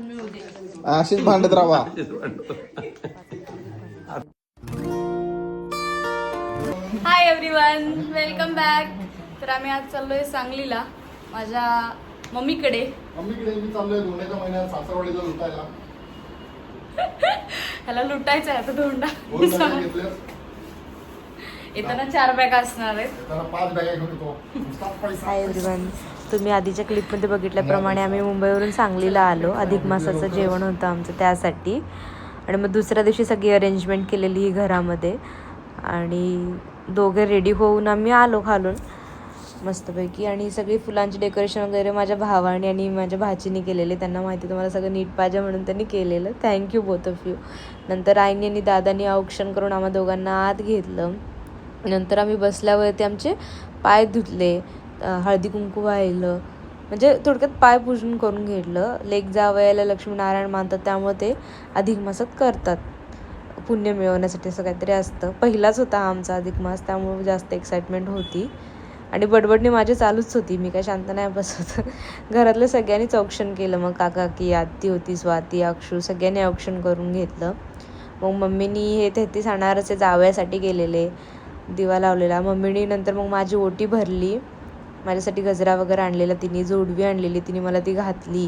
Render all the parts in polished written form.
अशीच भांडत राहा. Hi everyone, welcome back. तर आम्ही आज चाललोय सांगलीला माझ्या मम्मीकडे. मी चाललोय धोंड्याच्या महिन्यात सासरवाडीला लुटायला. ह्याला लुटायचं आहे आता धोंडा. येताना 4 बॅग असणार आहेत. 5 बॅगा घेऊन येतो. हाय एव्हरीवन, तुम्ही आधीच्या क्लिपमध्ये बघितल्याप्रमाणे आम्ही मुंबईवरून सांगलीला आलो. अधिक मासाचं जेवण होतं आमचं त्यासाठी. आणि मग दुसऱ्या दिवशी सगळी अरेंजमेंट केलेली ही घरामध्ये. आणि दोघे रेडी होऊन आम्ही आलो खालून मस्तपैकी. आणि सगळी फुलांची डेकोरेशन वगैरे माझ्या भावाने आणि माझ्या भाचीने केलेले. त्यांना माहिती तुम्हाला सगळं नीट पाहिजे म्हणून त्यांनी केलेलं. Thank you both of you. नंतर आईने आणि दादानी औक्षण करून आम्हा दोघांना आत घेतलं. नंतर आम्ही बसल्यावरती आमचे पाय धुतले, हळदी कुंकू वाहिलं, म्हणजे थोडक्यात पाय पूजन करून घेतलं. लेक जावयाला लक्ष्मीनारायण मानतात त्यामुळे ते अधिक मासात करतात, पुण्य मिळवण्यासाठी असं काहीतरी असतं. पहिलाच होता हा आमचा अधिक मास, त्यामुळे जास्त एक्साइटमेंट होती. आणि बडबडणी माझी चालूच होती, मी काय शांत नाही बसत. घरातल्या सगळ्यांनीच औक्षण केलं. मग काका की आत्ती होती, स्वाती, अक्षू, सगळ्यांनी औक्षण करून घेतलं. मग मम्मीनी हे 33 अनारसे जावयासाठी गेलेले, दिवा लावलेला मम्मीनी. नंतर मग माझी ओटी भरली, माझ्यासाठी गजरा वगैरे आणलेला तिने, जोडवी आणलेली तिने, मला ती घातली.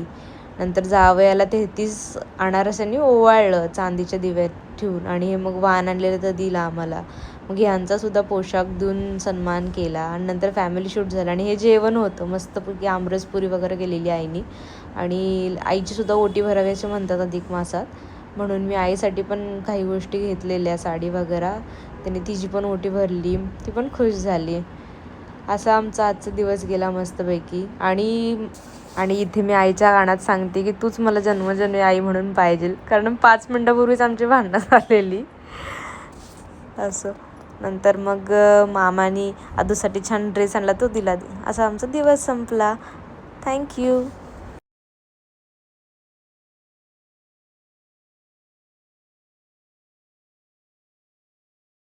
नंतर जावयाला 33 अनारसांनी ओवाळलं चांदीच्या दिव्यात ठेवून. आणि हे मग वाण आणलेलं तर दिलं आम्हाला. मग ह्यांचासुद्धा पोशाख देऊन सन्मान केला. आणि नंतर फॅमिली शूट झालं. आणि हे जेवण होतं मस्तपैकी, आमरसपुरी वगैरे केलेली आईनी. आणि आईचीसुद्धा ओटी भराव्याची म्हणतात अधिक मासात, म्हणून मी आईसाठी पण काही गोष्टी घेतलेल्या, साडी वगैरे. त्याने तिची पण ओटी भरली, ती पण खुश झाली. असा आमचा आजचा दिवस गेला मस्तपैकी. आणि इथे मी आईच्या कानात सांगते की तूच मला जन्मजन्मी आई म्हणून पाहिजे, कारण 5 मिनटापूर्वीच आमची भांडणं झालेली असं. नंतर मग मामानी आदूसाठी छान ड्रेस आणला, तो दिला. असा आमचा दिवस संपला. थँक्यू.